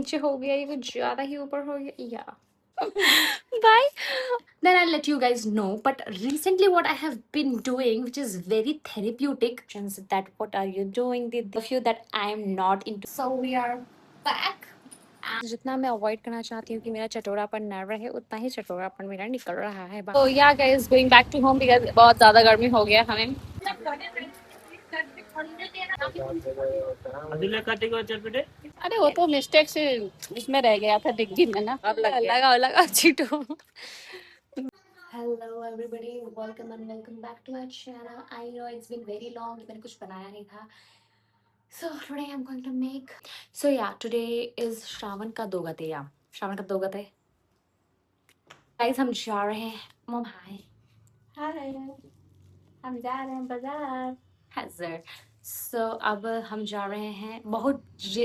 नीचे हो गया, ये कुछ ज्यादा ही ऊपर हो गया या bye. Then I'll let you guys know. But recently, what I have been doing, which is very therapeutic, that what are you doing? The few that I am not into. So we are back. जितना मैं avoid करना चाहती हूँ कि मेरा चटोरापन न रहे, उतना ही चटोरापन मेरा निकल रहा है। तो या guys going back to home because बहुत ज्यादा गर्मी हो गया हमें। अरे वो तो मिस्टेक से इसमें रह गया था डिग्गी में ना, अब लगा लगा चीटो। Hello everybody, welcome and welcome back to my channel. I know it's been very long, मैंने कुछ बनाया नहीं था. So today I'm going to make. So yeah, today is Shravan का दोगते या श्रावण का दोगते. Guys हम जा रहे हैं. Mom hi. Hi. हम जा रहे हैं बाजार. Hazard. So अब हम जा रहे हैं. बहुत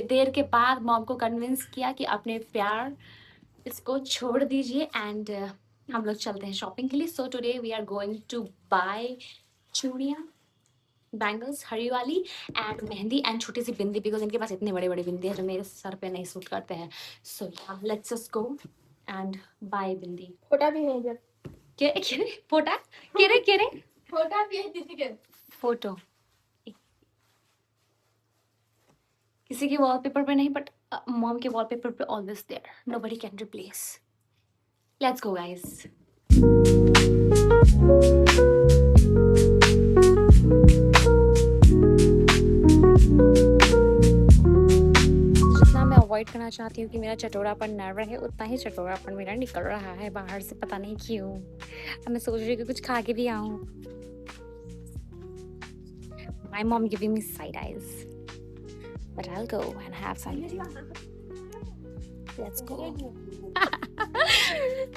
देर के बाद मॉम को कन्विंस किया कि अपने प्यार इसको छोड़ दीजिए एंड हम लोग चलते हैं शॉपिंग के लिए. So today we are going to buy चूड़ियाँ, बैंगल्स, हरी वाली एंड मेहंदी एंड छोटी सी बिंदी, बिकॉज इनके पास इतने बड़े बड़े बिंदी है जो मेरे सर पे नहीं सूट करते हैं. So let's just go and buy bindi. फोटा भी है इधर. केरे फोटा केरे फोटा भी है दीदी के. फोटो किसी के वॉलपेपर पे नहीं, बट मॉम के वॉलपेपर पे always there. Nobody can replace. Let's go guys. जितना मैं अवॉइड करना चाहती हूँ कि मेरा चटोरापन न रहे, उतना ही चटोरापन मेरा निकल रहा है बाहर से, पता नहीं क्यों. अब मैं सोच रही हूँ कि कुछ खा के भी आऊँ. My mom giving me side eyes, but I'll go and have something. Let's go.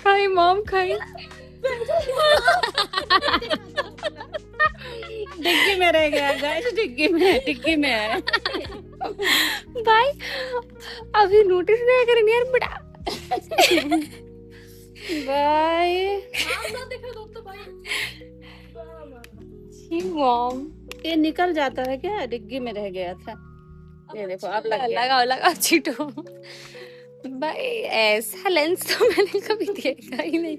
खाई mom खाई. डिग्गी में रह गया गाइस, डिग्गी में है. भाई अभी नोटिस नहीं करेंगे यार बेटा. बाय. मॉम ये निकल जाता है क्या? डिग्गी में रह गया था. ये देखो अब लगा चीटो. भाई ऐसा लेंस तो मैंने कभी देखा ही नहीं.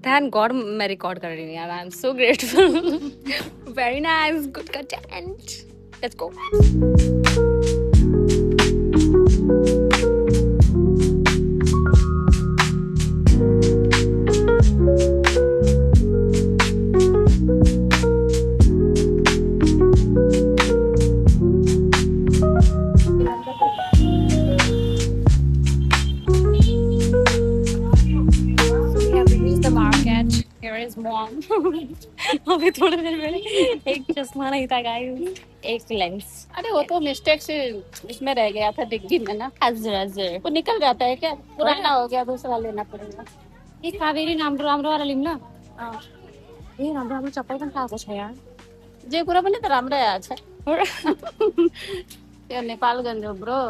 थैंक गॉड मैं रिकॉर्ड कर रही हूँ यार. I am so grateful. Very nice, good content. Let's go. अभी थोड़ी देर पहले एक चश्मा नहीं था गाइस, एक लेंस. अरे वो तो मिस्टेक से इसमें रह गया था डिग्गी में ना. हजर वो निकल जाता है क्या? पुराना हो गया, दूसरा लेना पड़ेगा. ये कावेरी नामरो वाला लिमला. ये नामरो चप्पल पण खास है यार. जयपुरा पनि त राम्रै आछ. त्यो नेपालगञ्ज हो bro.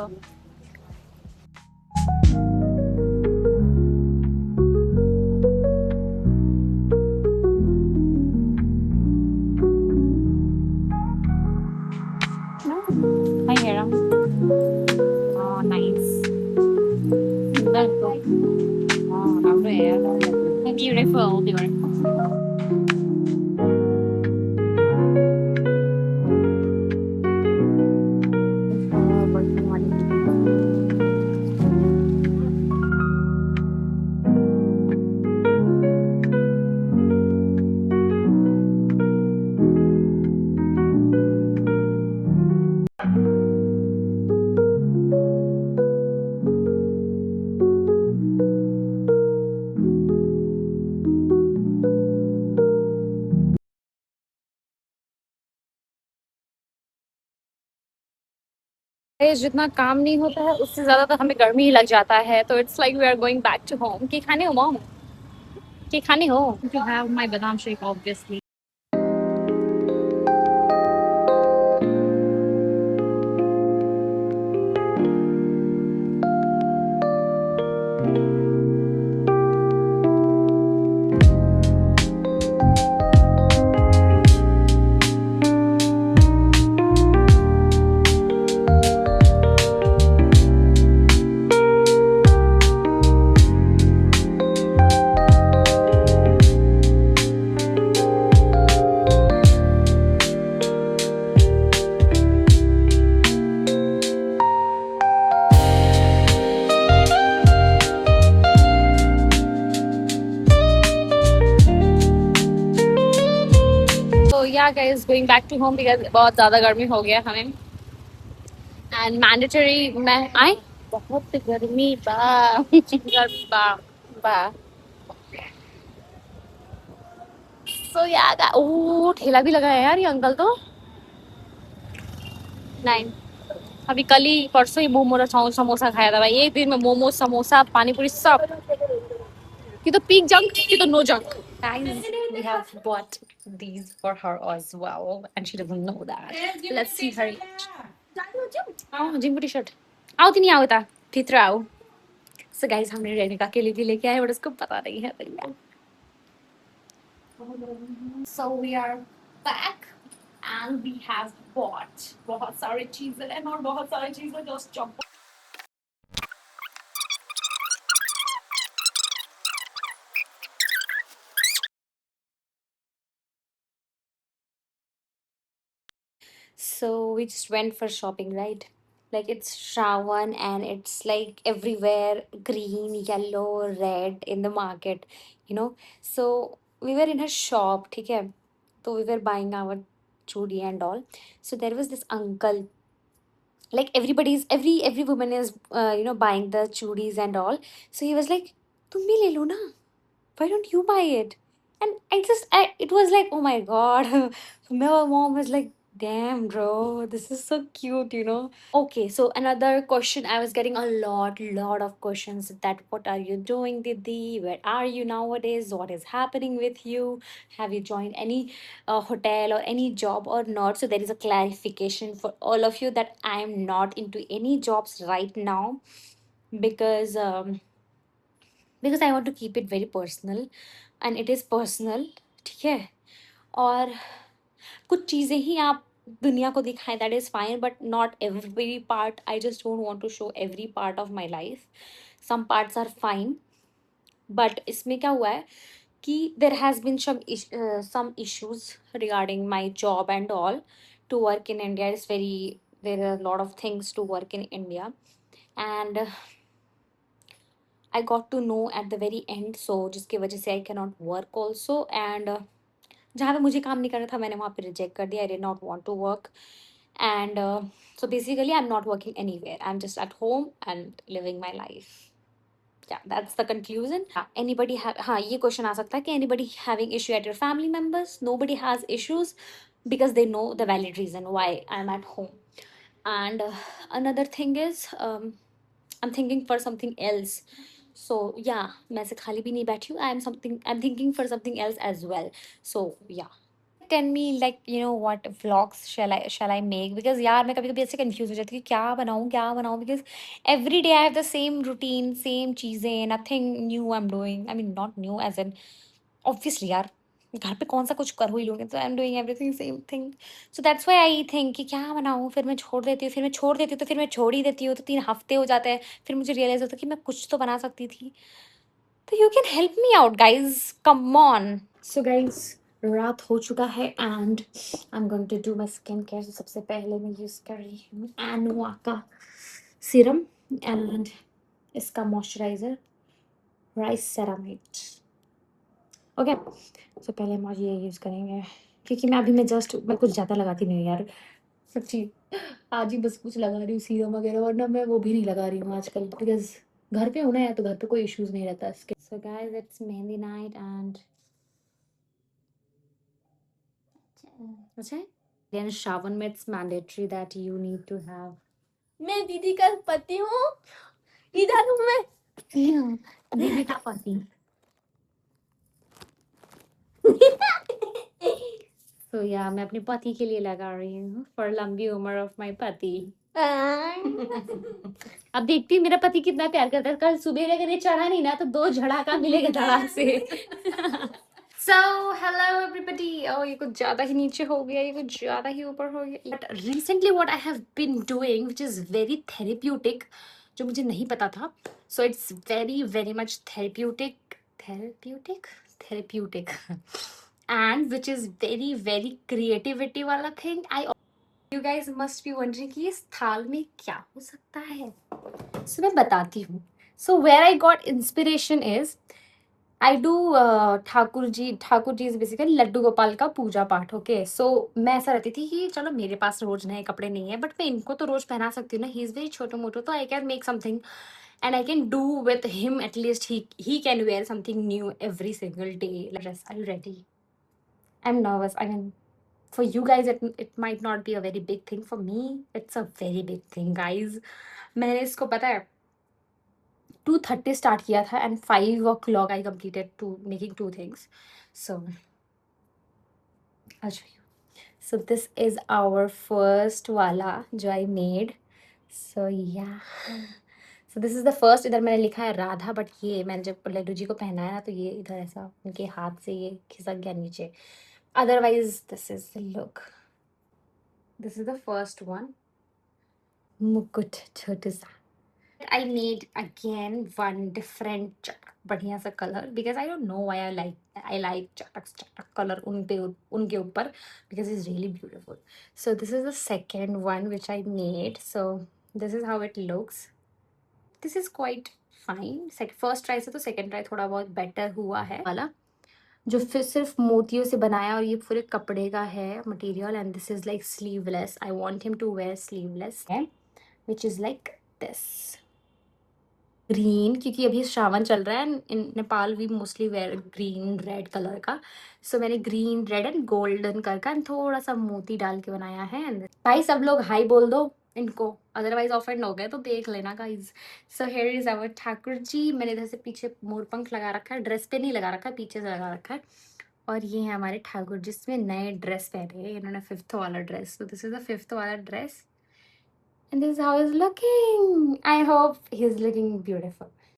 My hair. Oh, nice. Oh, राम्रो है. Beautiful, beautiful. जितना काम नहीं होता है उससे ज्यादा तो हमें गर्मी ही लग जाता है. तो it's like we are going back to home. की खाने हो मॉम? की खाने हो? You have my badam shake obviously. yeah guys, going back to home because बहुत ज़्यादा गर्मी हो गया हमें and mandatory मैं आए बहुत गर्मी बा गर्मी बा so yeah ओह ठेला भी लगा है यार ये अंकल तो नहीं अभी कल ही परसों ही मोमो और समोसा खाया था भाई एक दिन में मोमो समोसा पानी पूरी सब कि तो पीक जंक कि तो no junk guys we have bought these for her as well and she doesn't know that let's see her eat oh gym की शर्ट आओ तो नहीं आओ था भीतर आओ so guys हमने रेनिका के लिए भी लेके आए बट उसको पता नहीं है भैया so we are back and we have bought बहुत सारी चीजें and और बहुत सारी चीजें just jump so we just went for shopping, right? Like it's Shravan and it's like everywhere green, yellow, red in the market, you know. So we were in a shop, okay? So we were buying our chudi and all. So there was this uncle, like every woman is buying the chudis and all. So he was like, "Tum bhi le lo na. Why don't you buy it?" And it was like, oh my god. My mom was like, damn bro, this is so cute, you know. Okay, so another question, I was getting a lot of questions that what are you doing, Didi, where are you nowadays, what is happening with you, have you joined any hotel or any job or not. So there is a clarification for all of you that I am not into any jobs right now because because I want to keep it very personal and it is personal. ठीक है और कुछ चीज़ें ही आप दुनिया को दिखाएं that is fine but not every part I just don't want to show every part of my life some parts are fine but इसमें क्या हुआ है कि there has been some issues regarding my job and all. To work in India is very, there are a lot of things to work in India and I got to know at the very end, so जिसकी वजह से I cannot work also and जहाँ पे मुझे काम नहीं करना था मैंने वहाँ पे रिजेक्ट कर दिया. I did not want to work and so basically I'm not working anywhere. I'm just at home and living my life. Yeah, that's the conclusion. Anybody have हाँ ये question आ सकता है कि anybody having issue at your family members? Nobody has issues because they know the valid reason why I'm at home. And another thing is I'm thinking for something else. So yeah, मैं ऐसे खाली भी नहीं बैठी हूँ. I'm thinking for something else as well. So yeah. Tell me like what vlogs shall I make because यार मैं कभी कभी ऐसे कंफ्यूज हो जाती हूँ कि क्या बनाऊँ because every day I have the same routine same चीज़ें nothing new I'm doing. I mean not new as in obviously यार घर पे कौन सा कुछ कर ही लोगे तो I'm doing everything same thing. So that's why I think कि क्या बनाऊँ फिर मैं छोड़ देती हूँ तो फिर मैं छोड़ ही देती हूँ तो 3 हफ्ते हो जाते हैं फिर मुझे रियलाइज होता है कि मैं कुछ तो बना सकती थी. तो you can help me out guys, come on. So guys रात हो चुका है and I am going to do my skin care. तो सबसे पहले मैं यूज़ कर रही हूँ एनोआ का सीरम एंड इसका मॉइस्चराइज़र राइस सेरामिड. ओके सो पहले हम आज ये यूज़ करेंगे क्योंकि मैं जस्ट मैं कुछ ज़्यादा लगाती नहीं हूँ यार सच्ची. आज ही बस कुछ लगा रही हूँ सीरम वगैरह वरना मैं वो भी नहीं लगा रही हूँ आजकल बिकॉज घर पे होना है तो घर पे कोई इश्यूज़ नहीं रहता इसके. So guys it's mehndi night and अच्छा है. Then Shravan में it's mandatory that you need to have. मैं दीदी का पति हूँ. इधर हूँ मैं. दीदी का पति. So yeah, मैं अपने पति के लिए लगा रही हूँ for लंबी उम्र of my पति. अब देखती हूँ मेरा पति कितना प्यार करता है. कल सुबह अगर ये चढ़ा नहीं ना तो 2 झड़ाका मिलेगा धड़ाक से. So hello everybody. Oh ये कुछ ज़्यादा ही नीचे हो गया ये कुछ ज़्यादा ही ऊपर हो गया. But recently what I have been doing which is very therapeutic जो मुझे नहीं पता था. So it's very much therapeutic and which is very creativity वाला thing. You guys must be wondering कि इस थाल में क्या हो सकता है. So मैं बताती हूँ. So where I got inspiration is I do Thakur ji is basically Laddu Gopal का पूजा पाठ। ओके, सो मैं ऐसा रहती थी कि चलो मेरे पास रोज नए कपड़े नहीं है, बट मैं इनको तो रोज पहना सकती हूँ ना। ही इज वेरी छोटो मोटो, तो I can make something and I can do with him. At least he can wear something new every single day. Like dress. Are you ready? I'm nervous. I mean, for you guys, it might not be a very big thing. For me, it's a very big thing, guys. मैंने इसको पता है 2:30 start किया था and 5 o'clock I completed to making 2 things. So I'll show you. So this is our first wala जो I made. So yeah. So this is the first. इधर मैंने लिखा है राधा, बट ये मैंने जब लड्डू जी को पहनाया ना तो ये इधर ऐसा उनके हाथ से ये खिसक गया नीचे. Otherwise, this is the look. This is the first one. मुकुट छोटू सा. I made again one different चटक बढ़िया सा color because I don't know why I like चटक color उनके ऊपर because it's really beautiful. So this is the second one which I made. So this is how it looks. This is quite fine. First try से तो second try थोड़ा बहुत better हुआ है वाला, जो फिर सिर्फ मोतियों से बनाया और ये पूरे कपड़े का है material. And this is like sleeveless. I want him to wear sleeveless है, which is like this green, क्योंकि अभी श्रावण चल रहा है. In Nepal we mostly wear green red colour का. सो मैंने green red and golden colour का थोड़ा सा मोती डाल के बनाया है. एंड भाई सब लोग हाई बोल दो इनको, अदरवाइज ऑफेंड हो गए तो देख लेना guys. So here is our Thakur ji. मैंने इधर से पीछे मोरपंख लगा रखा है, ड्रेस पे नहीं लगा रखा है, पीछे से लगा रखा है. और ये है हमारे ठाकुर जिसमें नए ड्रेस पहने हैं इन्होंने, 5th वाला dress. So this is the 5th वाला dress. And this is how he's looking. I hope he's looking beautiful.